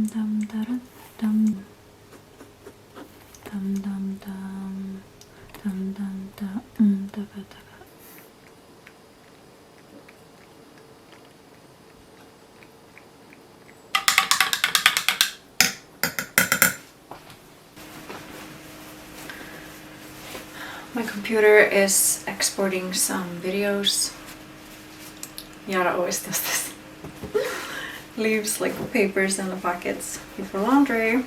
dum dum dum dum dum dum dum dum dum da da da. My computer is exporting some videos. Yara always does this. Leaves like papers in the pockets before laundry.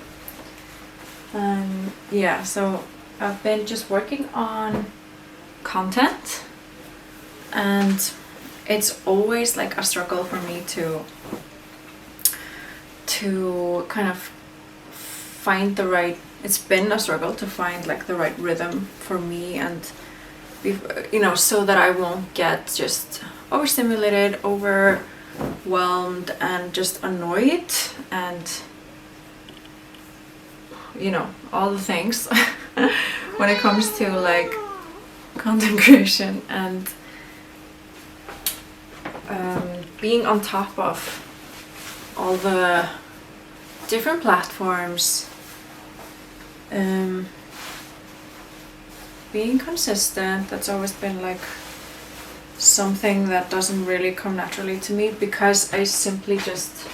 Yeah, so I've been just working on content, and it's always like a struggle for me to kind of find the right, it's been a struggle to find like the right rhythm for me, and you know, so that I won't get just overstimulated, overwhelmed, and just annoyed, and you know, all the things when it comes to like content creation and being on top of all the different platforms, being consistent. That's always been like something that doesn't really come naturally to me, because I simply just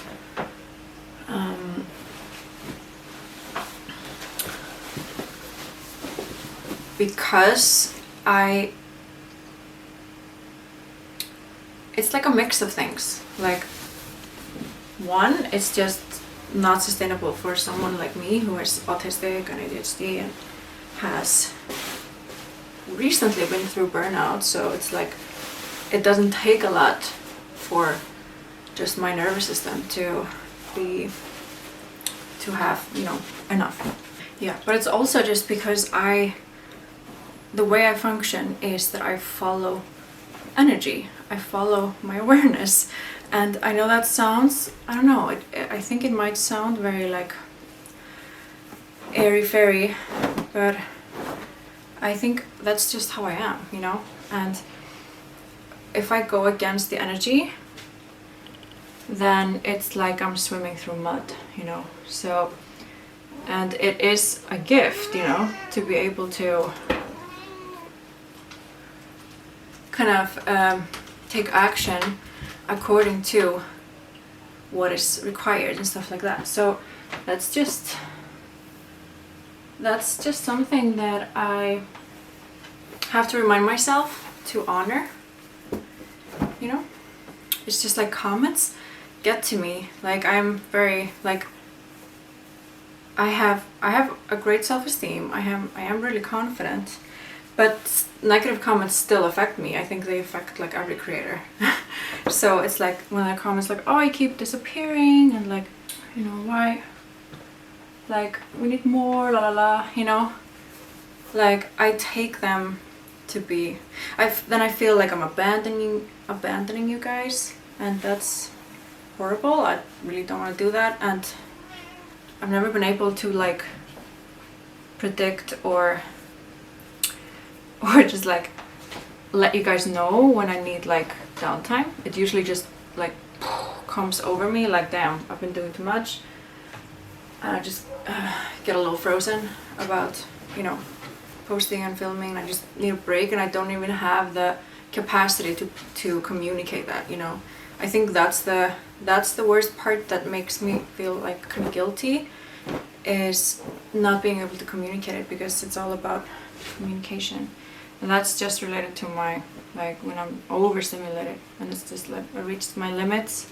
it's like a mix of things. Like, one, it's just not sustainable for someone like me who is autistic and ADHD and has recently been through burnout. So it's like, it doesn't take a lot for just my nervous system to have, you know, enough. Yeah, but it's also just because the way I function is that I follow energy. I follow my awareness. And I know that sounds, I don't know, I think it might sound very like airy-fairy, but I think that's just how I am, you know? And if I go against the energy, then it's like I'm swimming through mud, you know? So, and it is a gift, you know, to be able to kind of take action according to what is required and stuff like that. So that's just something that I have to remind myself to honor, you know? It's just like comments get to me. Like, I'm very like, I have a great self-esteem. I am really confident, but negative comments still affect me. I think they affect like every creator. So it's like when the comments like, oh, I keep disappearing, and like, you know, why, like, we need more, la la la, you know, like, I take them to be, then I feel like I'm abandoning you guys, and that's horrible. I really don't want to do that, and I've never been able to like predict or just like let you guys know when I need like downtime. It usually just like comes over me like, damn, I've been doing too much, and I just get a little frozen about, you know, posting and filming. I just need a break, and I don't even have the capacity to communicate that, you know. I think that's the worst part that makes me feel like kind of guilty, is not being able to communicate it, because it's all about communication. And that's just related to my, like, when I'm overstimulated, and it's just like I reached my limits.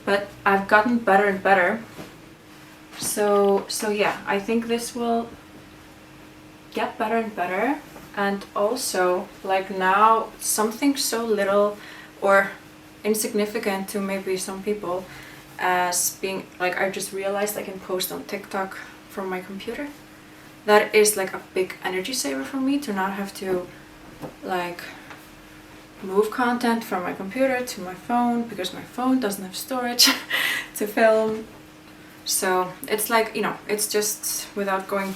But I've gotten better and better. So yeah, I think this will get better and better. And also, like, now something so little or insignificant to maybe some people as being like, I just realized I can post on TikTok from my computer. That is like a big energy saver for me, to not have to like move content from my computer to my phone, because my phone doesn't have storage to film. So it's like, you know, it's just, without going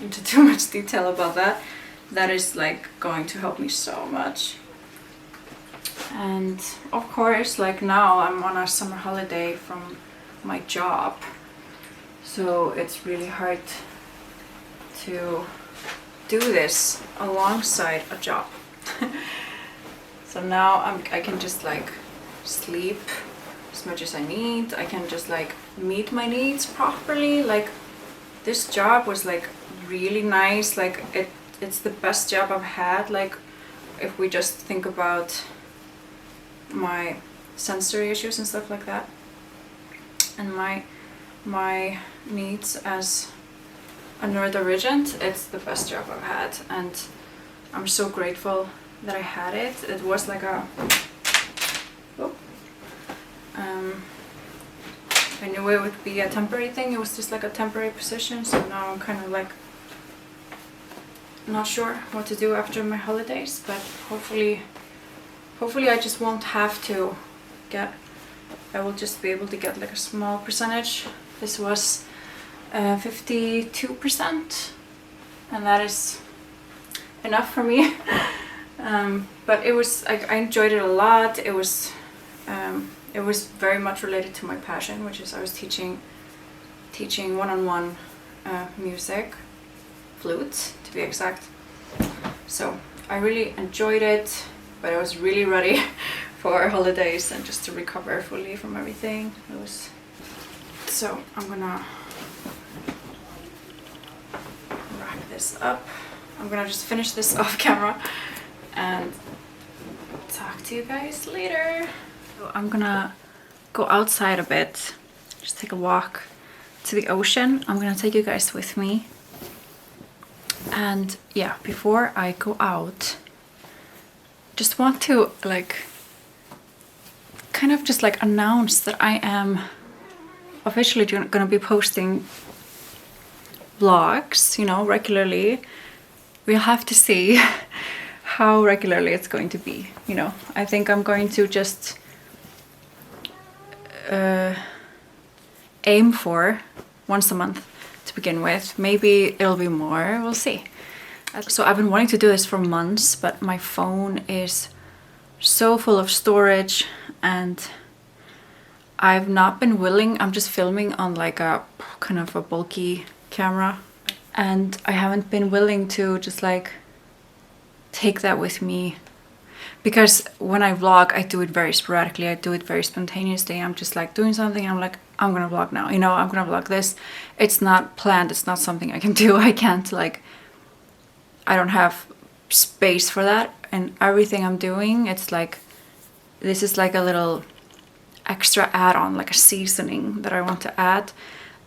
into too much detail about that, that is like going to help me so much. And of course, like, now I'm on a summer holiday from my job, So it's really hard to do this alongside a job. So now I can just like sleep as much as I need. I can just like meet my needs properly. Like this job was like really nice. Like it's the best job I've had. Like if we just think about my sensory issues and stuff like that, and my needs as a neurodivergent, it's the best job I've had, and I'm so grateful that I had it. It was like a I knew it would be a temporary thing. It was just like a temporary position, so now I'm kind of like not sure what to do after my holidays, but hopefully I just won't have to get, I will just be able to get like a small percentage. This was 52%, and that is enough for me. But it was, I enjoyed it a lot. It was very much related to my passion, which is I was teaching one-on-one music, flute to be exact. So I really enjoyed it, but I was really ready for holidays and just to recover fully from everything. It was, so I'm gonna wrap this up. I'm gonna just finish this off camera and talk to you guys later. So I'm gonna go outside a bit, just take a walk to the ocean. I'm gonna take you guys with me. And yeah, before I go out, just want to like kind of just like announce that I am officially gonna be posting vlogs, you know, regularly. We'll have to see how regularly it's going to be, you know. I think I'm going to just aim for once a month to begin with. Maybe it'll be more, we'll see. So I've been wanting to do this for months, but my phone is so full of storage and I've not been willing. I'm just filming on like a kind of a bulky camera, and I haven't been willing to just like take that with me, because when I vlog I do it very sporadically, I do it very spontaneously. I'm just like doing something and I'm like, I'm gonna vlog now, you know, I'm gonna vlog this. It's not planned, it's not something I can do. I can't, like, I don't have space for that, and everything I'm doing, it's like, this is like a little extra add-on, like a seasoning that I want to add,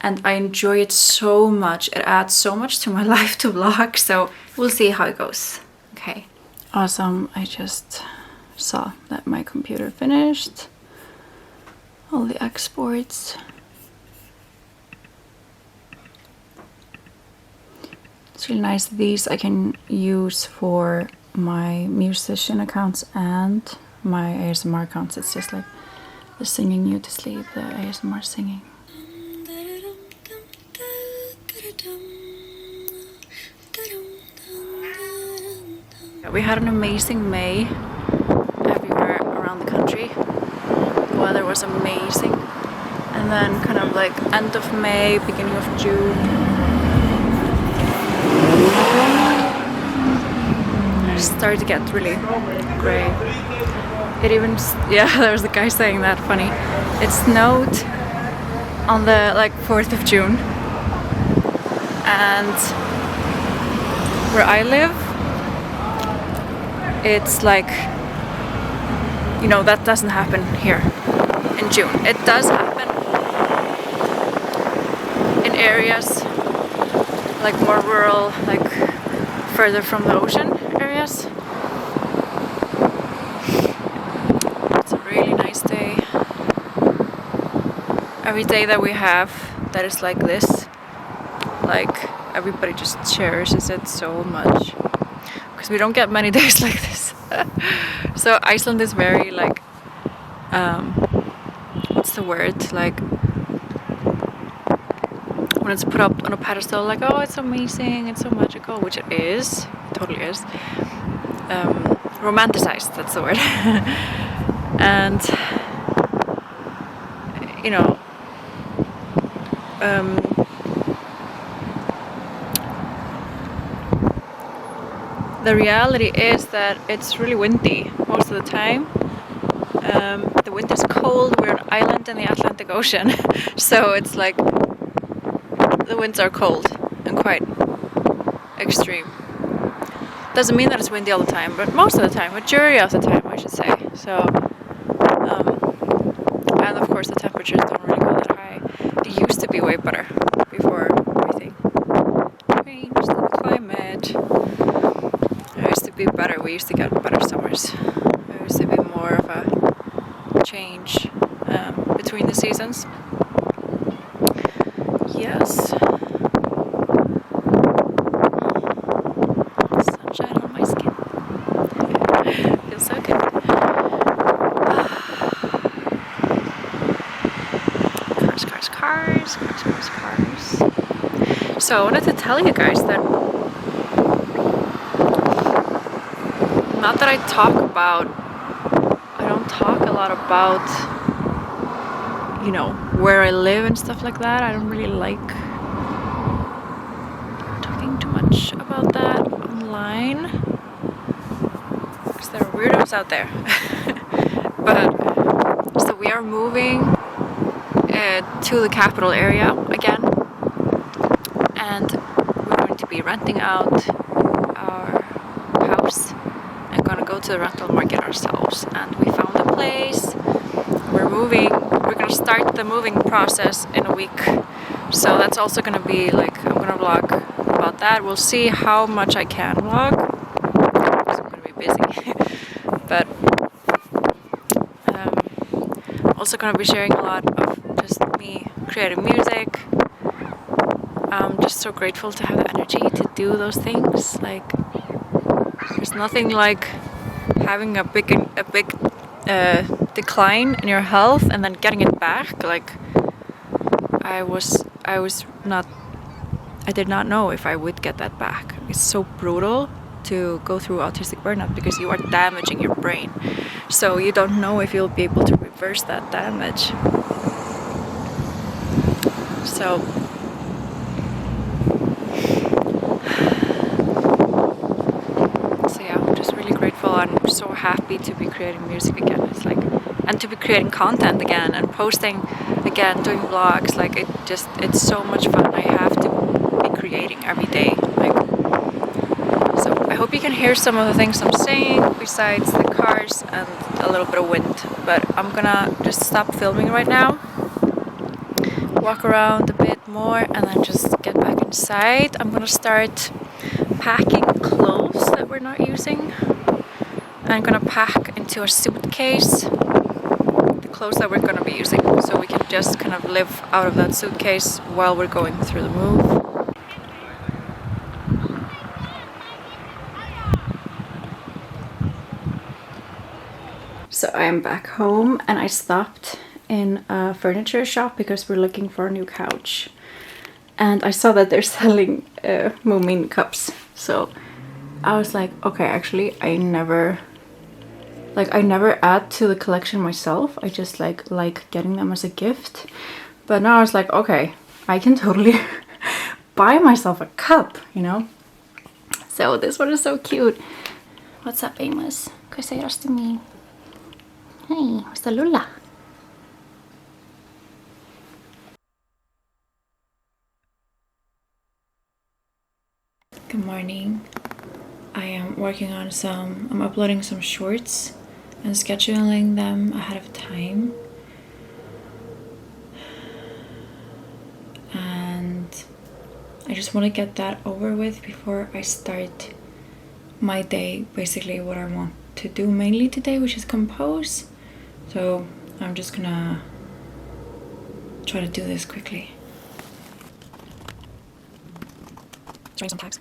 and I enjoy it so much. It adds so much to my life to vlog, so we'll see how it goes. Okay, awesome. I just saw that my computer finished all the exports. It's really nice. These I can use for my musician accounts and my ASMR accounts. It's just like the singing you to sleep, the ASMR singing. We had an amazing May everywhere around the country. The weather was amazing. And then kind of like end of May, beginning of June, it started to get really grey. It even, yeah, there was the guy saying that, funny. It snowed on the like 4th of June. And where I live, it's like, you know, that doesn't happen here in June. It does happen in areas like more rural, like further from the ocean areas. It's a really nice day. Every day that we have that is like this, like everybody just cherishes it so much, because we don't get many days like this. So Iceland is very like, what's the word, like when it's put up on a pedestal, like, oh, it's amazing, it's so magical, which it is, it totally is. Romanticized, that's the word. And you know, the reality is that it's really windy most of the time. The wind is cold. We're an island in the Atlantic Ocean, so it's like the winds are cold and quite extreme. Doesn't mean that it's windy all the time, but most of the time, majority of the time, I should say. So, and of course, the temperatures don't really go that high. It used to be way better before everything changed the climate. It used to be better. We used to get better summers. There used to be more of a change between the seasons. Yes. Sunshine on my skin. Feels so good. Cars. So I wanted to tell you guys that not that I don't talk a lot about, you know, where I live and stuff like that. I don't really like talking too much about that online because there are weirdos out there. But so we are moving to the capital area again, and we're going to be renting out our house and gonna go to the rental market ourselves. And we found a place. We're moving. We're gonna start the moving process in a week, so that's also gonna be like, I'm gonna vlog about that. We'll see how much I can vlog because I'm gonna be busy. But also gonna be sharing a lot of just me creating music. I'm just so grateful to have the energy to do those things. Like, there's nothing like having a big decline in your health and then getting it back. Like, I did not know if I would get that back. It's so brutal to go through autistic burnout because you are damaging your brain. So you don't know if you'll be able to reverse that damage. So yeah, I'm just really grateful. I'm so happy to be creating music again. It's like, and to be creating content again and posting again, doing vlogs. Like, it's so much fun. I have to be creating every day. Like, so I hope you can hear some of the things I'm saying besides the cars and a little bit of wind. But I'm gonna just stop filming right now, walk around a bit more, and then just get back inside. I'm gonna start packing clothes that we're not using. I'm gonna pack into a suitcase the clothes that we're gonna be using, so we can just kind of live out of that suitcase while we're going through the move. So I am back home, and I stopped in a furniture shop because we're looking for a new couch, and I saw that they're selling Moomin cups. So I was like, okay, actually I never add to the collection myself. I just like getting them as a gift. But now I was like, okay, I can totally buy myself a cup, you know. So this one is so cute. What's up, Amos? ¿Qué säger to me? Hey, what's the Lula? Good morning. I am working on I'm uploading some shorts and scheduling them ahead of time. And I just want to get that over with before I start my day. Basically what I want to do mainly today, which is compose. So I'm just gonna try to do this quickly. Trying some tags.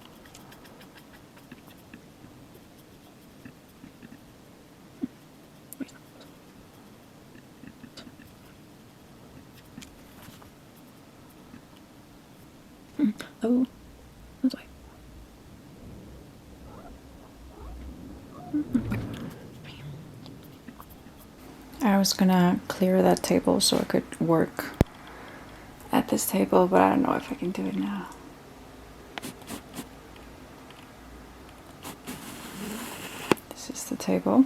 Oh, that's why. I was gonna clear that table so I could work at this table, but I don't know if I can do it now. table.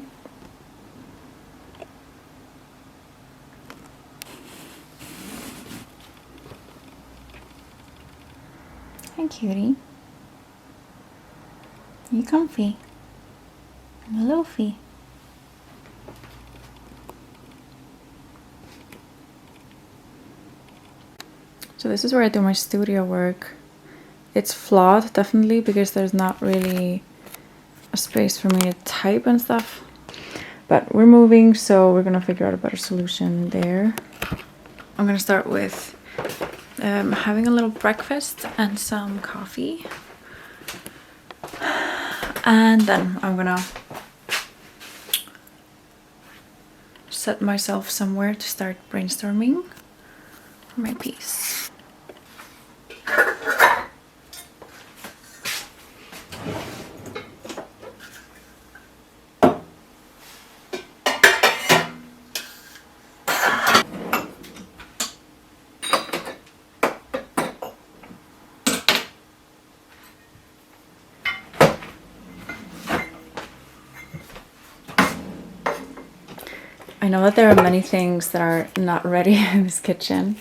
Hi, cutie. Are you comfy? I'm a loafy. So this is where I do my studio work. It's flawed, definitely, because there's not really a space for me to type and stuff. But we're moving, so we're gonna figure out a better solution there. I'm gonna start with having a little breakfast and some coffee. And then I'm gonna set myself somewhere to start brainstorming for my piece. I know that there are many things that are not ready in this kitchen,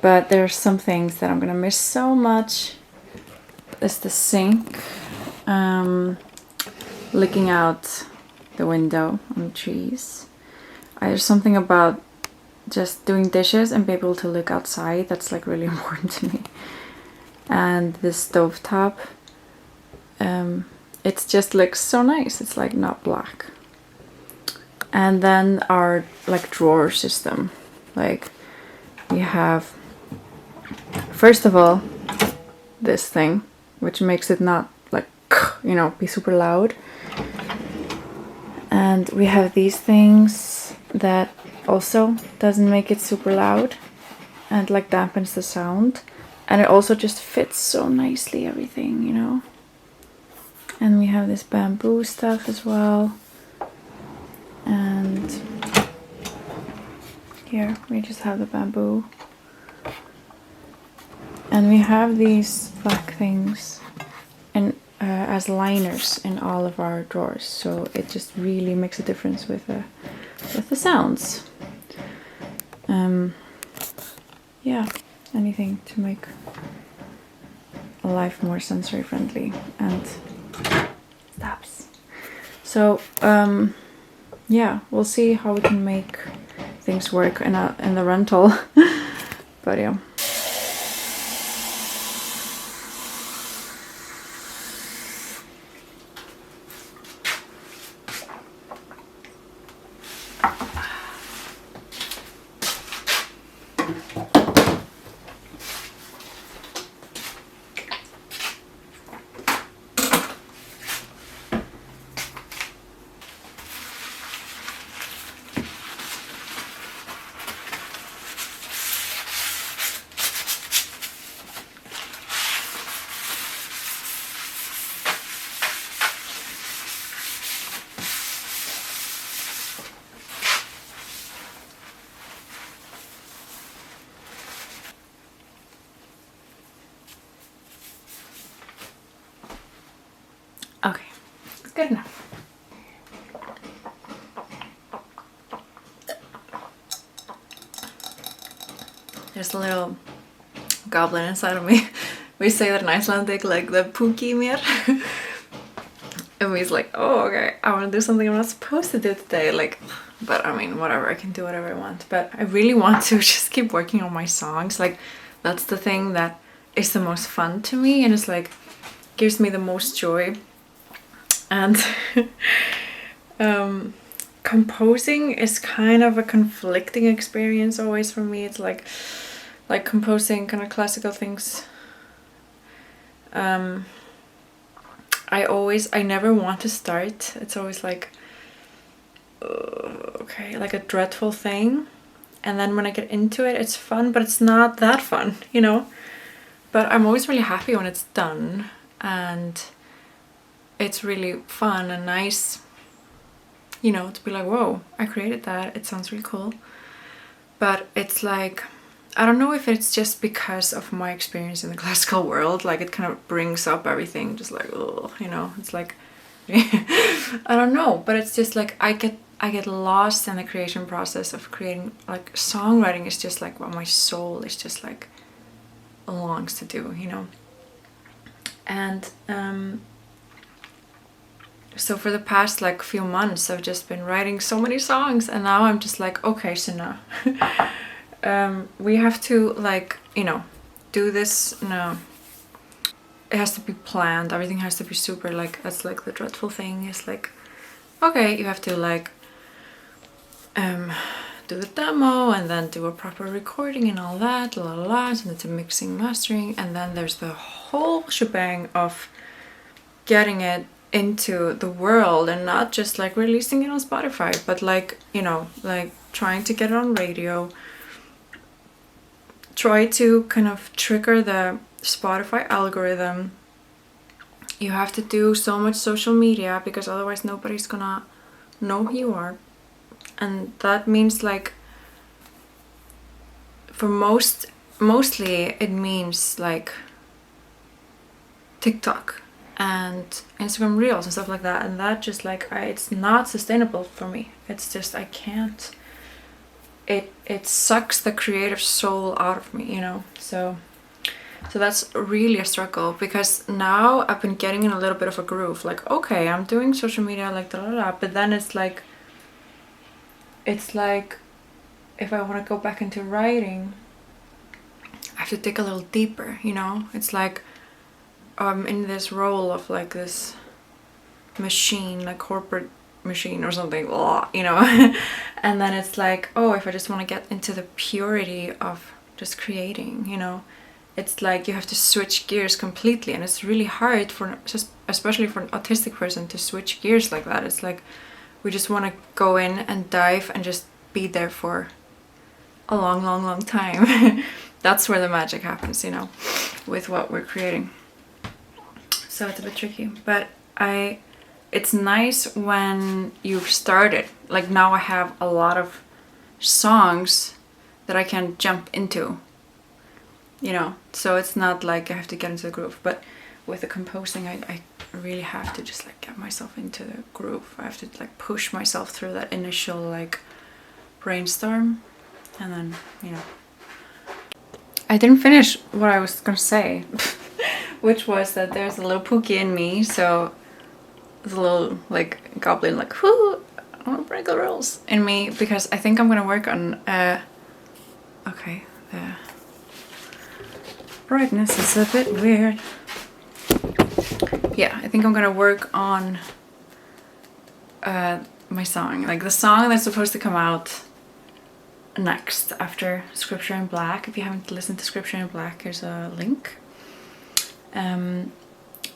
but there are some things that I'm gonna miss so much. There's the sink, looking out the window on the trees. There's something about just doing dishes and be able to look outside that's like really important to me. And this stovetop, it just looks so nice. It's like not black. And then our like drawer system, like we have, first of all, this thing, which makes it not like, you know, be super loud. And we have these things that also doesn't make it super loud and like dampens the sound. And it also just fits so nicely, everything, you know. And we have this bamboo stuff as well. And here we just have the bamboo. And we have these black things and as liners in all of our drawers, so it just really makes a difference with the sounds. Yeah, anything to make life more sensory friendly and stops. So yeah, we'll see how we can make things work in the rental. But yeah. Okay, it's good enough. There's a little goblin inside of me. We say that in Icelandic, like the pookie mir. And he's like, oh, okay, I want to do something I'm not supposed to do today. Like, but I mean, whatever, I can do whatever I want. But I really want to just keep working on my songs. Like, that's the thing that is the most fun to me, and it's like, gives me the most joy. And composing is kind of a conflicting experience always for me. It's like composing kind of classical things. I never want to start. It's always like, okay, like a dreadful thing. And then when I get into it, it's fun, but it's not that fun, you know? But I'm always really happy when it's done. And it's really fun and nice, you know, to be like, whoa, I created that. It sounds really cool. But it's like, I don't know if it's just because of my experience in the classical world, like it kind of brings up everything, just like, oh, you know, it's like AuDHD. I don't know, but it's just like I get lost in the creation process of creating. Like songwriting is just like what my soul is just like longs to do, you know. And so for the past like few months I've just been writing so many songs, and now I'm just like, okay, Sunna, we have to, like, you know, do this. No, it has to be planned, everything has to be super, like, that's like the dreadful thing, is like, okay, you have to like do the demo and then do a proper recording and all that, la la la, and it's a mixing, mastering, and then there's the whole shebang of getting it into the world, and not just like releasing it on Spotify, but like, you know, like trying to get it on radio, try to kind of trigger the Spotify algorithm. You have to do so much social media because otherwise nobody's gonna know who you are, and that means like for mostly it means like TikTok and Instagram Reels and stuff like that, and that just like it's not sustainable for me. It's just I can't. It sucks the creative soul out of me, you know. So that's really a struggle, because now I've been getting in a little bit of a groove. Like, okay, I'm doing social media, like da da da, but then it's like if I want to go back into writing, I have to dig a little deeper, you know. It's like I'm in this role of like this machine, like corporate machine or something, you know. And then it's like, oh, if I just want to get into the purity of just creating, you know, it's like you have to switch gears completely, and it's really hard for, especially for an autistic person, to switch gears like that. It's like we just want to go in and dive and just be there for a long, long, long time. That's where the magic happens, you know, with what we're creating. So it's a bit tricky, but it's nice when you've started. Like now I have a lot of songs that I can jump into, you know, so it's not like I have to get into the groove. But with the composing, I really have to just like get myself into the groove. I have to like push myself through that initial like brainstorm, and then, you know. I didn't finish what I was gonna say, which was that there's a little Pookie in me, so there's a little like goblin, like, whoo, I wanna break the rules in me, because I think I'm gonna work on okay, the brightness is a bit weird. Yeah, I think I'm gonna work on my song, like the song that's supposed to come out next after Scripture in Black. If you haven't listened to Scripture in Black, there's a link.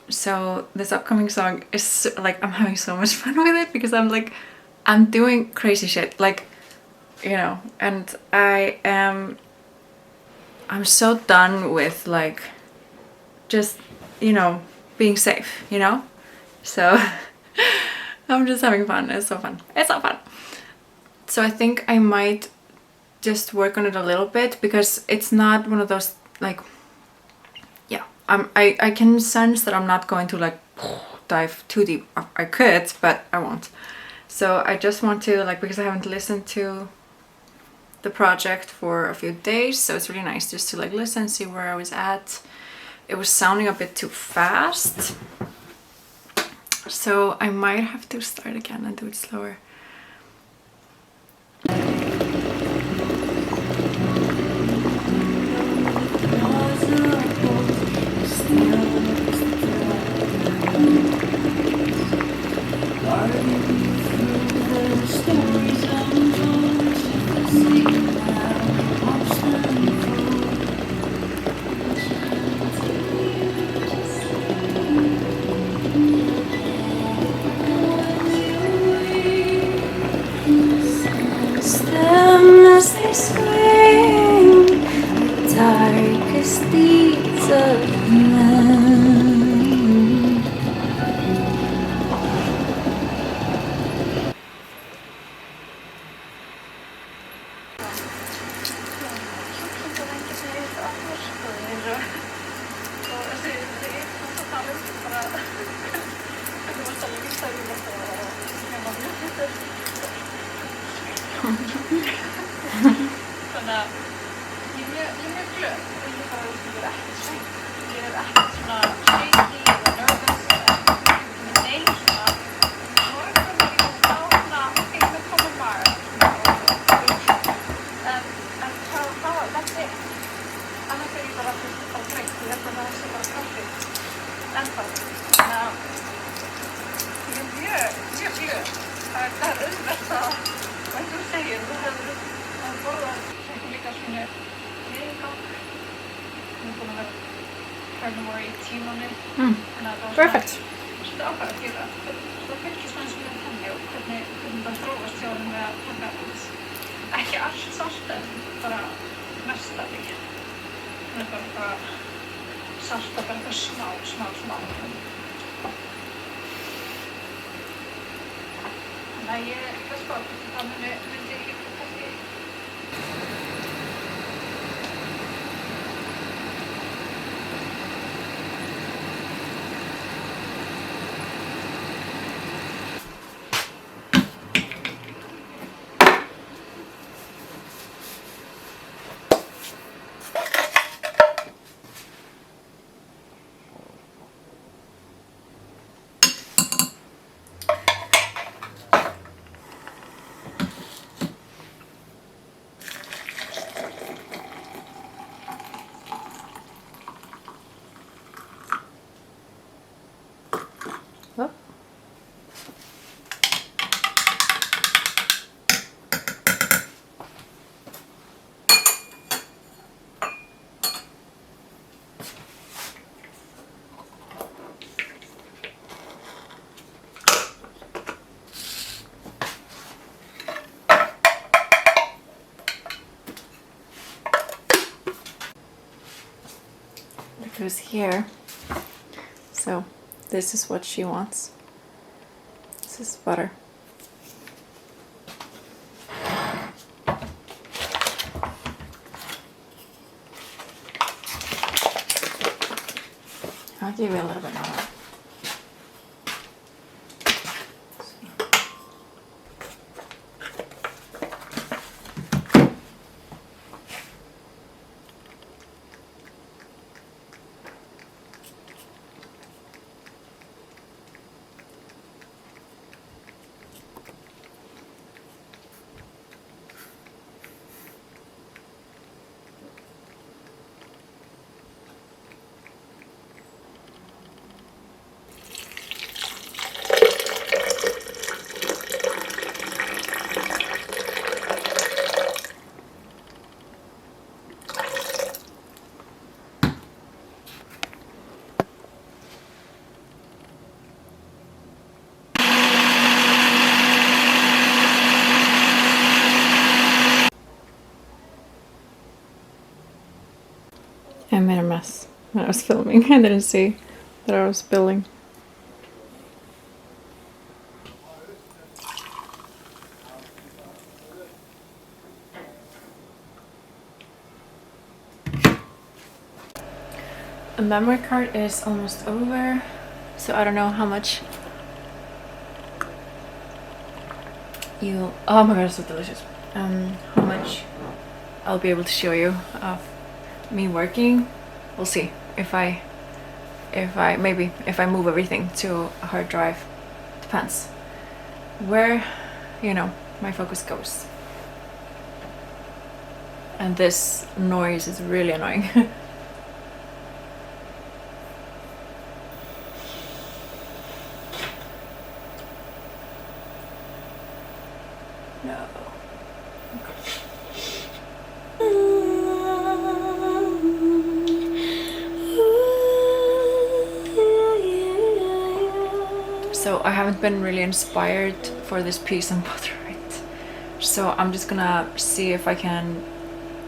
So this upcoming song is like, I'm having so much fun with it, because I'm doing crazy shit, like, you know, and I'm so done with like just, you know, being safe, you know. So I'm just having fun. It's so fun. It's so fun. So I think I might just work on it a little bit, because it's not one of those like, yeah, I can sense that I'm not going to like dive too deep. I could, but I won't. So I just want to, like, because I haven't listened to the project for a few days, so it's really nice just to like listen, see where I was at. It was sounding a bit too fast, so I might have to start again and do it slower. Þannig að ég er mjög glöð og ég bara ég er ekki sveitt. Ég er ekki svona shaky eða nervous eða ekki neinn svona morgun og ég kom á svona ekki með tómum maga. En that's it. Annars ég bara þreytt. Ég held að það sé bara kaffi ennþá. Þannig að ég er mjög glöð. Það er auðvelt að eins og þú segir, þú hefur borðað líka svona niðurgang. Ég er búin að vera carnivore í 10 mánuði. Perfect. Svolítið ákvæða að gera. Það fylgist aðeins með henni og hvernig það þróast hjá henni með að taka ekki allt salt en bara mest af því. Það er bara eitthvað salta bara eitthvað smá. Þannig að ég er ekki að spá hvort það myndi ég ekki kaffi. Goes here. So this is what she wants. This is butter. I'll give you a little bit more. I made a mess when I was filming. I didn't see that I was spilling. The memory card is almost over, so I don't know how much you'll... Oh my god, it's so delicious. How much I'll be able to show you of me working. We'll see if I move everything to a hard drive. Depends where, you know, my focus goes. And this noise is really annoying. No. So I haven't been really inspired for this piece and bother it. So I'm just gonna see if I can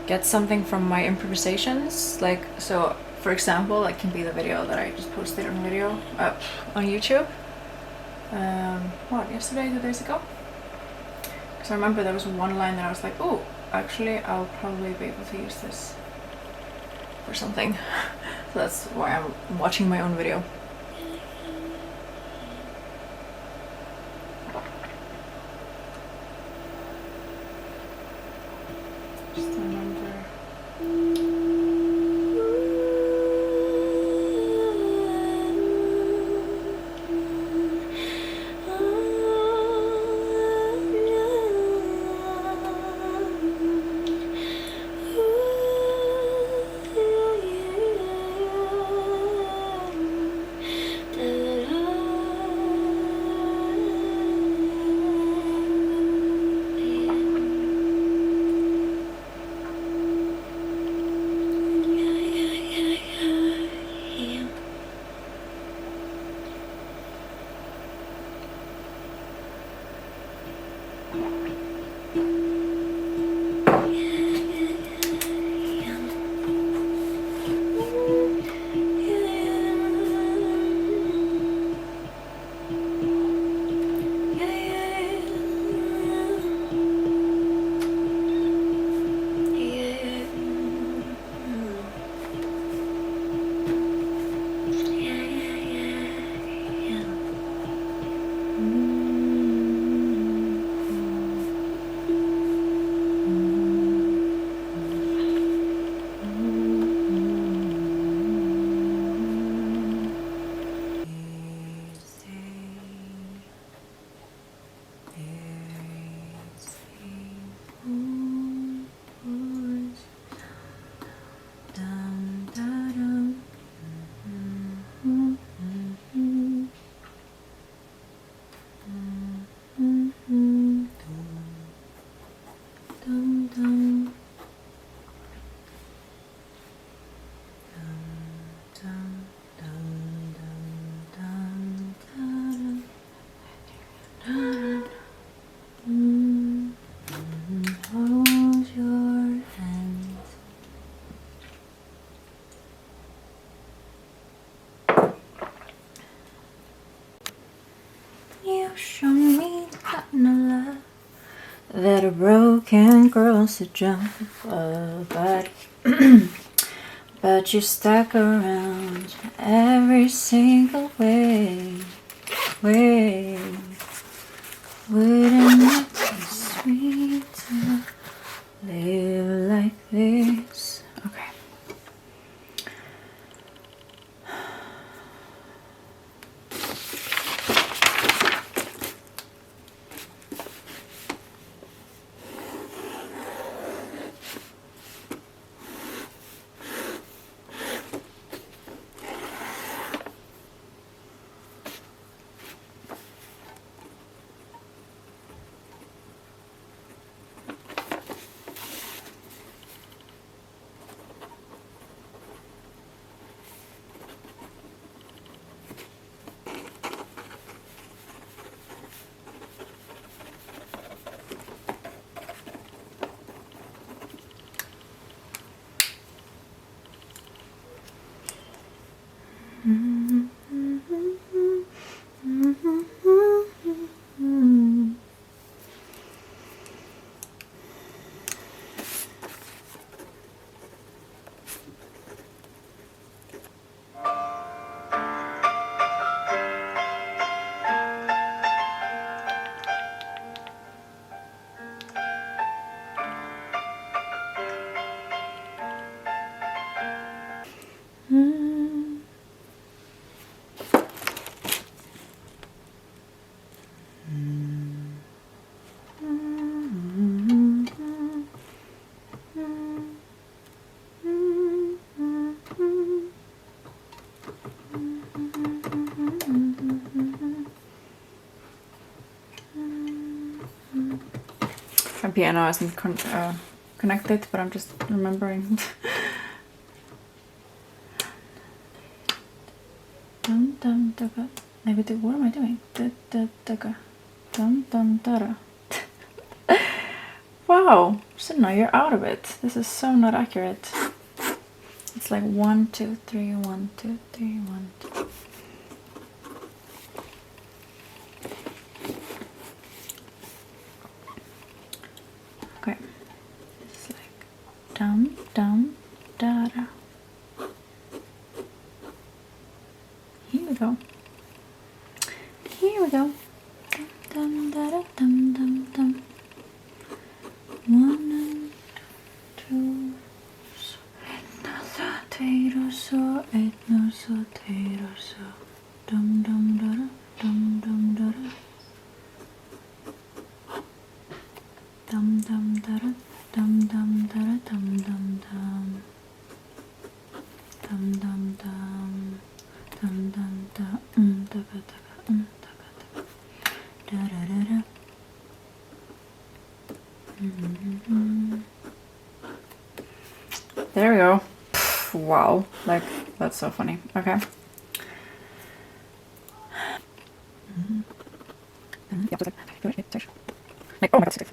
get something from my improvisations. Like, so for example, that can be the video that I just posted on video on YouTube. What, yesterday, 2 days ago? Because I remember there was one line that I was like, oh, actually I'll probably be able to use this for something. So that's why I'm watching my own video. Dum, dum, dum, dum, dum, dum. Hold your hands. You show me the kind of love that a broken girl should jump but but you stuck around every single way. Wouldn't it be sweet to live like this? Okay. My piano isn't connected, but I'm just remembering. Dum dum daga. Maybe what am I doing? Da da daga. Dum dum dara. Wow, Sunna, you're out of it. This is so not accurate. It's like 1 2 3 1 2 3 1 2. Okay, it's like dum dum dara. Here we go. Here we go. Dum dum dara dum dum dum. 1 and 2. So it no so tero so dum dum dara dum dum dara dum dum dara dum dum dara dum dum dum dum dum dum dum dum dum daga daga daga daga da da da da. There we go. Wow, like that's so funny. Okay. Like, oh my god,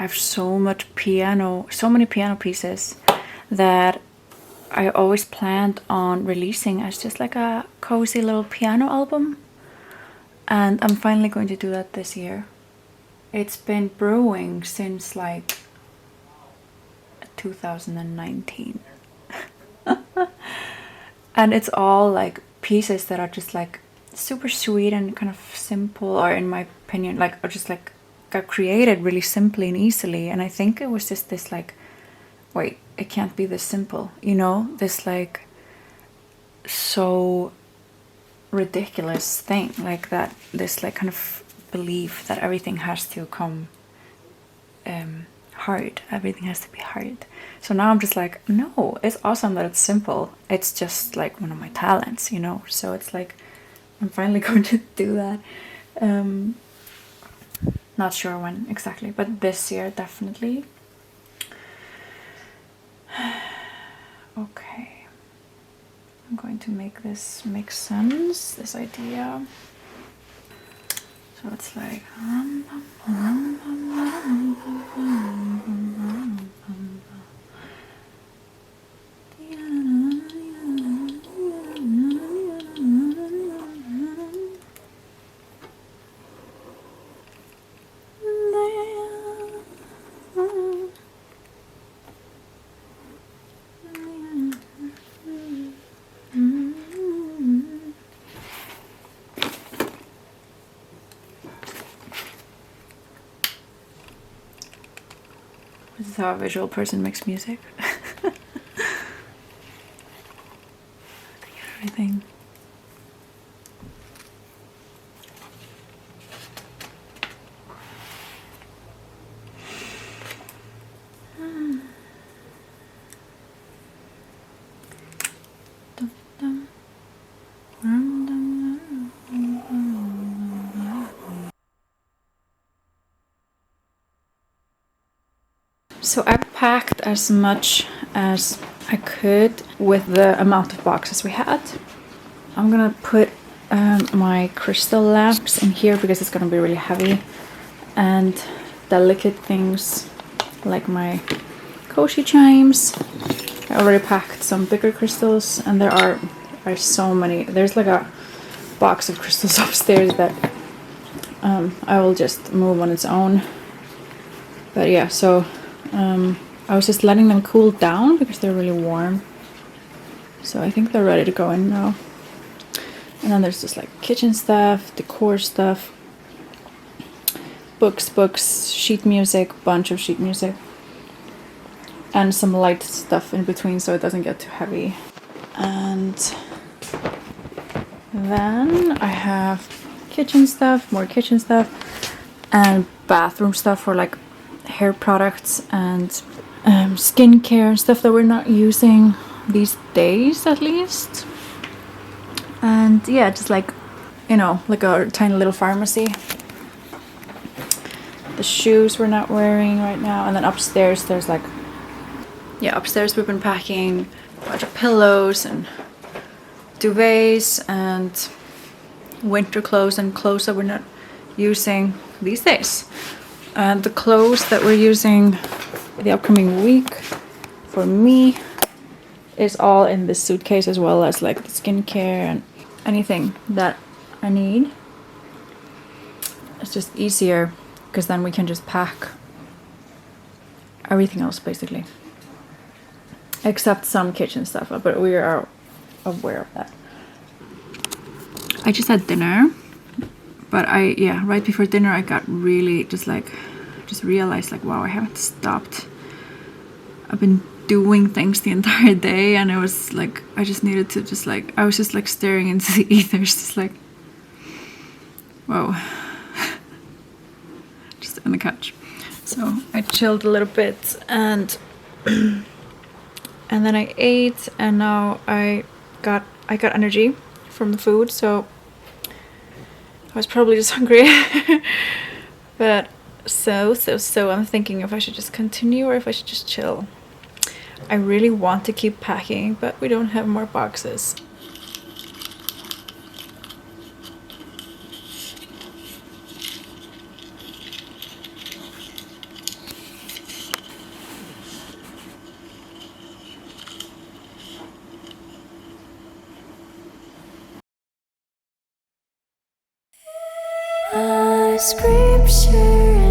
I have so many piano pieces that I always planned on releasing as just like a cozy little piano album, and I'm finally going to do that this year. It's been brewing since like 2019 and it's all like pieces that are just like super sweet and kind of simple, or in my opinion like, or just like got created really simply and easily. And I think it was just this like, wait, it can't be this simple, you know, this like so ridiculous thing, like that, this like kind of belief that everything has to come hard, everything has to be hard. So now I'm just like, no, it's awesome that it's simple, it's just like one of my talents, you know. So it's like I'm finally going to do that. Not sure when exactly, but this year definitely. Okay, I'm going to make this make sense, this idea. So it's like this is how a visual person makes music. Everything. So I packed as much as I could with the amount of boxes we had. I'm gonna put my crystal lamps in here because it's gonna be really heavy, and delicate things like my koshi chimes. I already packed some bigger crystals, and there are so many. There's like a box of crystals upstairs that I will just move on its own. But yeah, so I was just letting them cool down because they're really warm. So I think they're ready to go in now. And then there's just like kitchen stuff, decor stuff, books, sheet music, bunch of sheet music, and some light stuff in between so it doesn't get too heavy. And then I have kitchen stuff, more kitchen stuff, and bathroom stuff for like hair products and skincare and stuff that we're not using these days at least. And yeah, just like, you know, like a tiny little pharmacy. The shoes we're not wearing right now. And then upstairs there's like, yeah, upstairs we've been packing a bunch of pillows and duvets and winter clothes and clothes that we're not using these days. And the clothes that we're using the upcoming week for me is all in this suitcase, as well as like the skincare and anything that I need. It's just easier because then we can just pack everything else basically, except some kitchen stuff, but we are aware of that. I just had dinner, but right before dinner I got really just realized like, wow, I haven't stopped. I've been doing things the entire day, and it was like I just needed to just like, I was just like staring into the ethers, just like, whoa. Just on the couch. So I chilled a little bit, and and then I ate, and now I got energy from the food, so I was probably just hungry. But so I'm thinking if I should just continue or if I should just chill. I really want to keep packing, but we don't have more boxes. A scripture